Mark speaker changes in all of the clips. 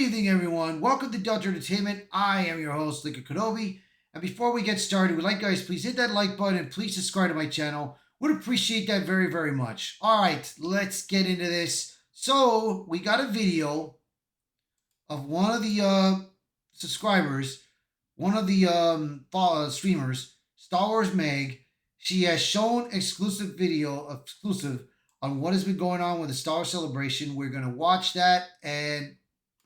Speaker 1: evening, everyone. Welcome to Delta Entertainment. I am your host, Lincoln Kenobi. And before we get started, we'd like guys, please hit that like button and please subscribe to my channel. Would appreciate that very, very much. All right, let's get into this. So we got a video of one of the subscribers, one of the streamers, Star Wars Meg. She has shown exclusive on what has been going on with the Star Wars Celebration. We're going to watch that and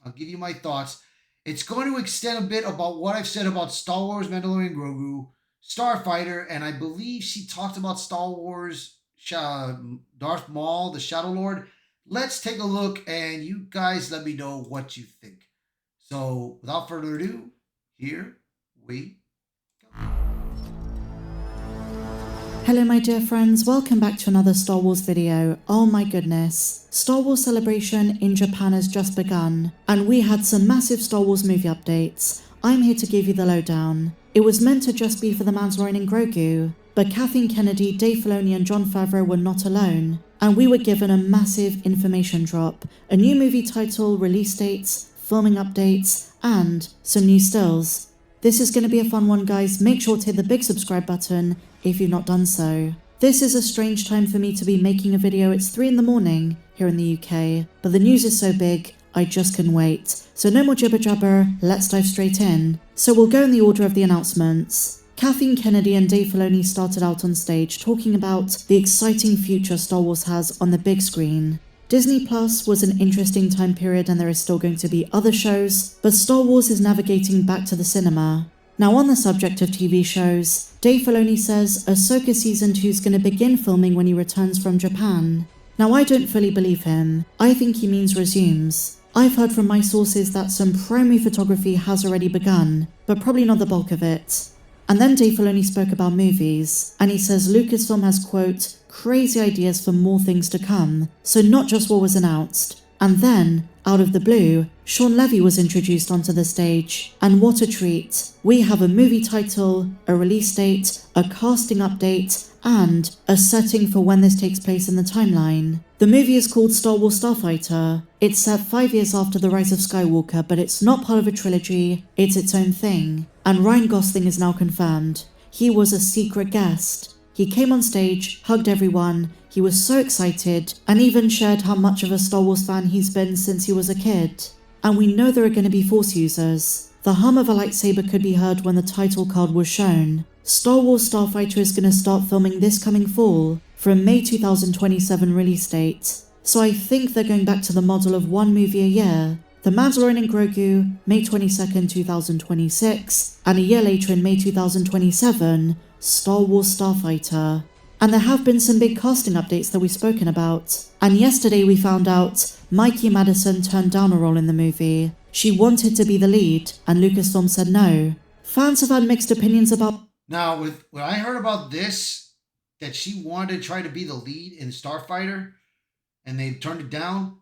Speaker 1: I'll give you my thoughts. It's going to extend a bit about what I've said about Star Wars Mandalorian Grogu, Starfighter, and I believe she talked about Star Wars Darth Maul, the Shadow Lord. Let's take a look and you guys let me know what you think. So without further ado, here we go.
Speaker 2: Hello my dear friends, welcome back to another Star Wars video. Oh my goodness, Star Wars Celebration in Japan has just begun, and we had some massive Star Wars movie updates. I'm here to give you the lowdown. It was meant to just be for The Mandalorian and Grogu, but Kathleen Kennedy, Dave Filoni and Jon Favreau were not alone, and we were given a massive information drop, a new movie title, release dates, filming updates, and some new stills. This is going to be a fun one guys, make sure to hit the big subscribe button if you've not done so. This is a strange time for me to be making a video. It's 3 in the morning here in the UK, but the news is so big, I just couldn't wait. So no more jibber jabber, let's dive straight in. So we'll go in the order of the announcements. Kathleen Kennedy and Dave Filoni started out on stage talking about the exciting future Star Wars has on the big screen. Disney Plus was an interesting time period and there is still going to be other shows, but Star Wars is navigating back to the cinema. Now on the subject of TV shows, Dave Filoni says Ahsoka Season 2 is going to begin filming when he returns from Japan. Now I don't fully believe him, I think he means resumes. I've heard from my sources that some primary photography has already begun, but probably not the bulk of it. And then Dave Filoni spoke about movies, and he says Lucasfilm has, quote, crazy ideas for more things to come, so not just what was announced. And then, out of the blue, Shawn Levy was introduced onto the stage, and what a treat. We have a movie title, a release date, a casting update, and a setting for when this takes place in the timeline. The movie is called Star Wars Starfighter. It's set 5 years after the Rise of Skywalker, but it's not part of a trilogy, it's its own thing. And Ryan Gosling is now confirmed. He was a secret guest. He came on stage, hugged everyone, he was so excited, and even shared how much of a Star Wars fan he's been since he was a kid. And we know there are going to be Force users. The hum of a lightsaber could be heard when the title card was shown. Star Wars Starfighter is going to start filming this coming fall, for a May 2027 release date. So I think they're going back to the model of one movie a year. The Mandalorian and Grogu, May 22nd, 2026, and a year later in May 2027, Star Wars Starfighter. And there have been some big casting updates that we've spoken about. And yesterday we found out Mikey Madison turned down a role in the movie. She wanted to be the lead, and Lucasfilm said no. Fans have had mixed opinions about...
Speaker 1: Now, when I heard about this, that she wanted to try to be the lead in Starfighter, and they turned it down,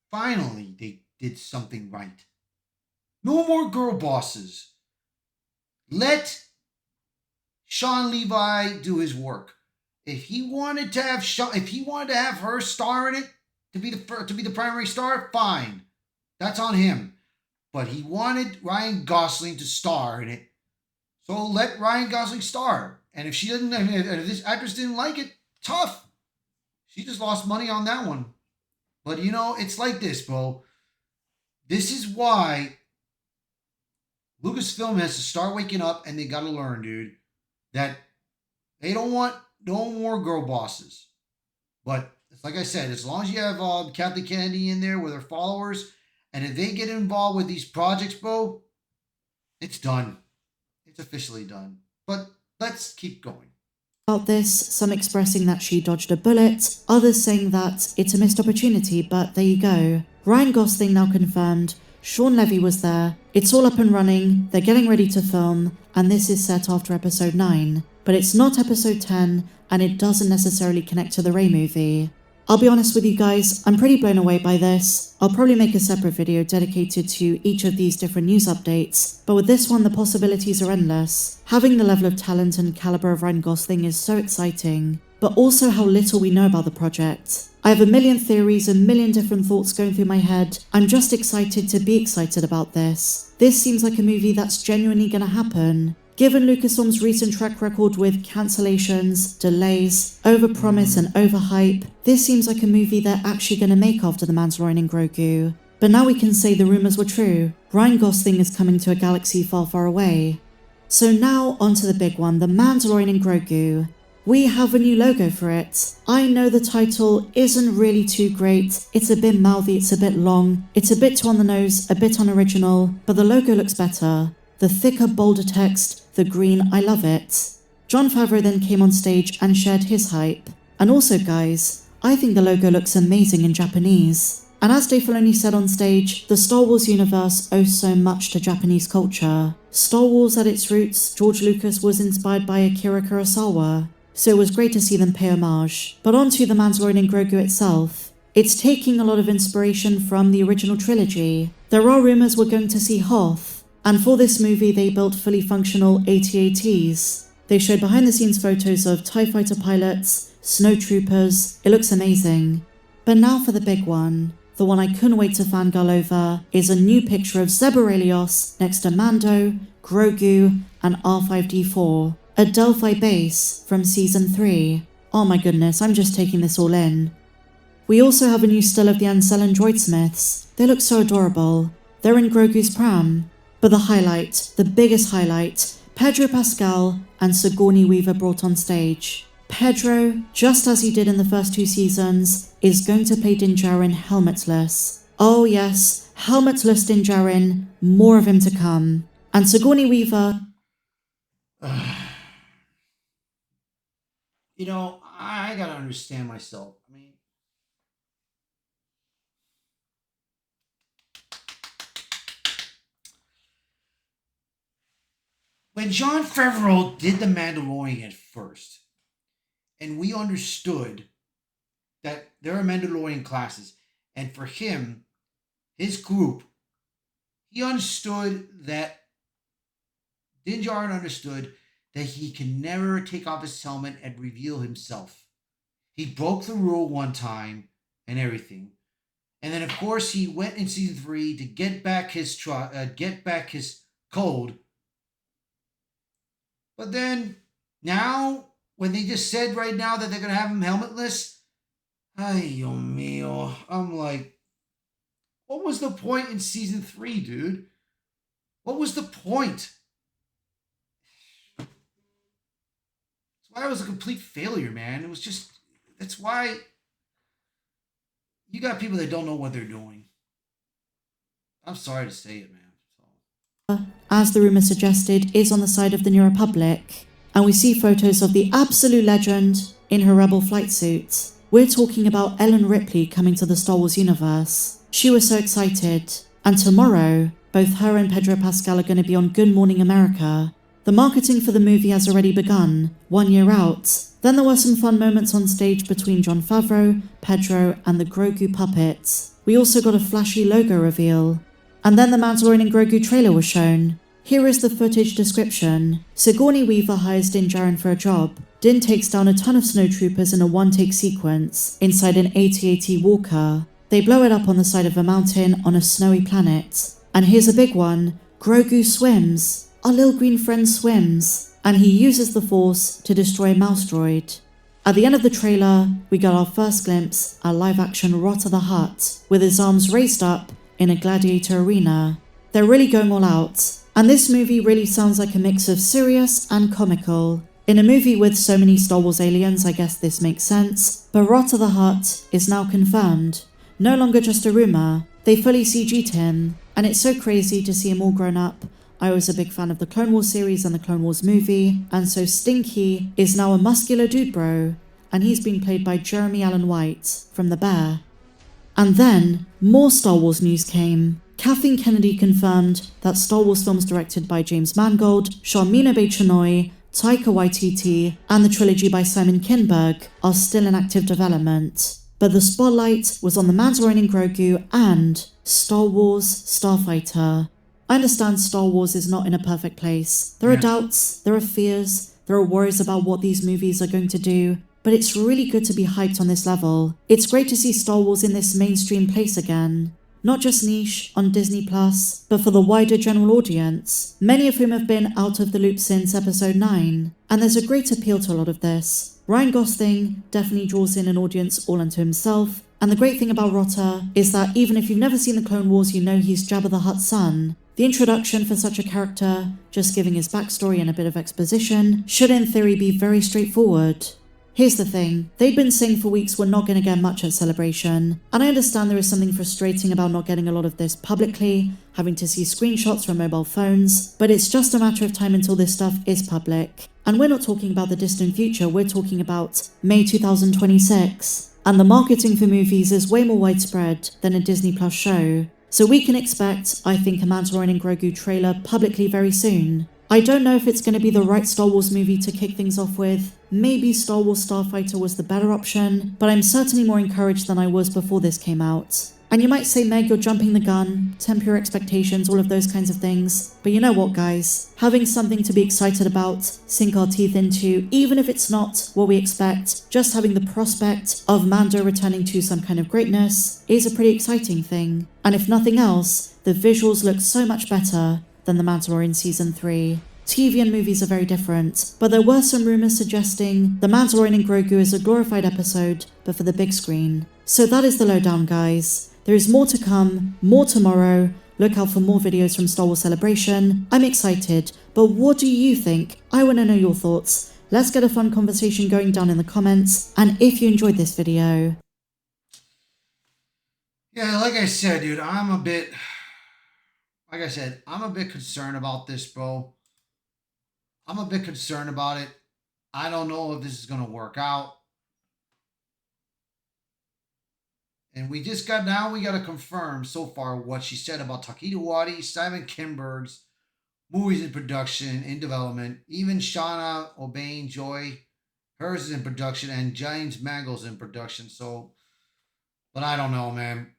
Speaker 1: finally they did something right. No more girl bosses. Let Shawn Levy do his work. If he wanted to have her star in it, to be the primary star, fine. That's on him. But he wanted Ryan Gosling to star in it. So let Ryan Gosling star. And if this actress didn't like it, tough. She just lost money on that one. But you know, it's like this, bro. This is why Lucasfilm has to start waking up, and they gotta learn, dude, that they don't want no more girl bosses. But it's like I said, as long as you have Kathleen Kennedy in there with her followers, and if they get involved with these projects, bro, it's done. It's officially done. But let's keep going.
Speaker 2: About this, some expressing that she dodged a bullet, others saying that it's a missed opportunity, but there you go. Ryan Gosling now confirmed, Shawn Levy was there, it's all up and running, they're getting ready to film, and this is set after episode 9. But it's not episode 10, and it doesn't necessarily connect to the Rey movie. I'll be honest with you guys, I'm pretty blown away by this. I'll probably make a separate video dedicated to each of these different news updates, but with this one the possibilities are endless. Having the level of talent and caliber of Ryan Gosling is so exciting, but also how little we know about the project. I have a million theories, a million different thoughts going through my head. I'm just excited to be excited about this. This seems like a movie that's genuinely gonna happen. Given Lucasfilm's recent track record with cancellations, delays, overpromise and overhype, this seems like a movie they're actually gonna make after The Mandalorian and Grogu. But now we can say the rumors were true. Ryan Gosling is coming to a galaxy far, far away. So now onto the big one, The Mandalorian and Grogu. We have a new logo for it. I know the title isn't really too great. It's a bit mouthy, it's a bit long, it's a bit too on the nose, a bit unoriginal, but the logo looks better. The thicker, bolder text, the green, I love it. Jon Favreau then came on stage and shared his hype. And also guys, I think the logo looks amazing in Japanese. And as Dave Filoni said on stage, the Star Wars universe owes so much to Japanese culture. Star Wars at its roots, George Lucas was inspired by Akira Kurosawa, so it was great to see them pay homage. But on to The Mandalorian and Grogu itself. It's taking a lot of inspiration from the original trilogy. There are rumors we're going to see Hoth, and for this movie they built fully functional AT-ATs. They showed behind the scenes photos of TIE fighter pilots, snowtroopers. It looks amazing. But now for the big one. The one I couldn't wait to fangirl over is a new picture of Zeb Orrelios next to Mando, Grogu, and R5-D4, a Delphi base from Season 3. Oh my goodness, I'm just taking this all in. We also have a new still of the Ansellan droidsmiths. They look so adorable. They're in Grogu's pram. But the highlight, the biggest highlight, Pedro Pascal and Sigourney Weaver brought on stage. Pedro, just as he did in the first 2 seasons, is going to play Din Djarin helmetless. Oh yes, helmetless Din Djarin, more of him to come. And Sigourney Weaver...
Speaker 1: You know, I gotta understand myself. I mean, when Jon Favreau did The Mandalorian at first, and we understood that there are Mandalorian classes, and for him, his group, he understood that Din Djarin understood that he can never take off his helmet and reveal himself. He broke the rule one time and everything, and then of course he went in season 3 to get back his code. But then now, when they just said right now that they're gonna have him helmetless, ay yo mio, I'm like, what was the point in season 3, dude? What was the point? That's why it was a complete failure, man. It was just, that's why you got people that don't know what they're doing. I'm sorry to say it, man.
Speaker 2: As the rumor suggested, is on the side of the New Republic, and we see photos of the absolute legend in her Rebel flight suit. We're talking about Ellen Ripley coming to the Star Wars universe. She was so excited, and tomorrow, both her and Pedro Pascal are going to be on Good Morning America. The marketing for the movie has already begun, 1 year out. Then there were some fun moments on stage between Jon Favreau, Pedro, and the Grogu puppet. We also got a flashy logo reveal. And then the Mandalorian and Grogu trailer was shown. Here is the footage description. Sigourney Weaver hires Din Djarin for a job. Din takes down a ton of snowtroopers in a one-take sequence inside an AT-AT walker. They blow it up on the side of a mountain on a snowy planet. And here's a big one. Grogu swims. Our little green friend swims. And he uses the Force to destroy a mouse droid. At the end of the trailer, we got our first glimpse at live-action Rotta the Hutt, with his arms raised up in a gladiator arena. They're really going all out. And this movie really sounds like a mix of serious and comical. In a movie with so many Star Wars aliens, I guess this makes sense, but Rotta the Hutt is now confirmed. No longer just a rumor, they fully CG'd him, and it's so crazy to see him all grown up. I was a big fan of the Clone Wars series and the Clone Wars movie, and so Stinky is now a muscular dude bro, and he's being played by Jeremy Allen White from The Bear. And then, more Star Wars news came. Kathleen Kennedy confirmed that Star Wars films directed by James Mangold, Sharmina Bay-Chinoy, Taika Waititi, and the trilogy by Simon Kinberg are still in active development. But the spotlight was on The Mandalorian and Grogu and Star Wars Starfighter. I understand Star Wars is not in a perfect place. There are doubts, there are fears, there are worries about what these movies are going to do. but it's really good to be hyped on this level. It's great to see Star Wars in this mainstream place again. Not just niche on Disney+, but for the wider general audience, many of whom have been out of the loop since episode 9. And there's a great appeal to a lot of this. Ryan Gosling definitely draws in an audience all unto himself, and the great thing about Rotter is that even if you've never seen the Clone Wars, you know he's Jabba the Hutt's son. The introduction for such a character, just giving his backstory and a bit of exposition, should in theory be very straightforward. Here's the thing, they'd been saying for weeks we're not going to get much at Celebration, and I understand there is something frustrating about not getting a lot of this publicly, having to see screenshots from mobile phones, but it's just a matter of time until this stuff is public. And we're not talking about the distant future, we're talking about May 2026. And the marketing for movies is way more widespread than a Disney Plus show. So we can expect, I think, a Mandalorian and Grogu trailer publicly very soon. I don't know if it's going to be the right Star Wars movie to kick things off with. Maybe Star Wars Starfighter was the better option, but I'm certainly more encouraged than I was before this came out. And you might say, Meg, you're jumping the gun, temper your expectations, all of those kinds of things. But you know what, guys? Having something to be excited about, sink our teeth into, even if it's not what we expect, just having the prospect of Mando returning to some kind of greatness is a pretty exciting thing. And if nothing else, the visuals look so much better than The Mandalorian Season 3. TV and movies are very different, but there were some rumours suggesting The Mandalorian and Grogu is a glorified episode, but for the big screen. So that is the lowdown, guys. There is more to come, more tomorrow. Look out for more videos from Star Wars Celebration. I'm excited, but what do you think? I want to know your thoughts. Let's get a fun conversation going down in the comments, and if you enjoyed this video.
Speaker 1: Yeah, like I said, dude, I'm a bit concerned about this, bro. I'm a bit concerned about it. I don't know if this is going to work out. And we got to confirm so far what she said about Taika Waititi, Simon Kinberg's movies in production, in development. Even Shauna O'Bain Joy, hers is in production, and James Mangold's in production. So, but I don't know, man.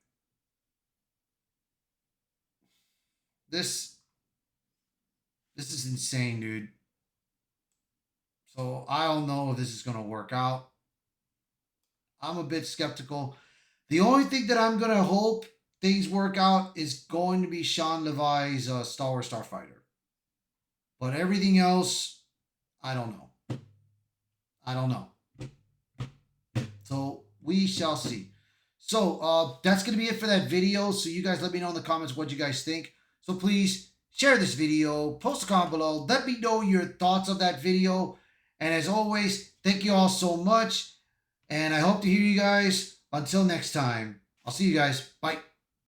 Speaker 1: This is insane, dude. So I don't know if this is going to work out. I'm a bit skeptical. The only thing that I'm going to hope things work out is going to be Sean Levi's Star Wars Starfighter. But everything else, I don't know. I don't know. So we shall see. So that's going to be it for that video. So you guys let me know in the comments what you guys think. So please share this video, post a comment below, let me know your thoughts of that video. And as always, thank you all so much. And I hope to hear you guys. Until next time, I'll see you guys. Bye.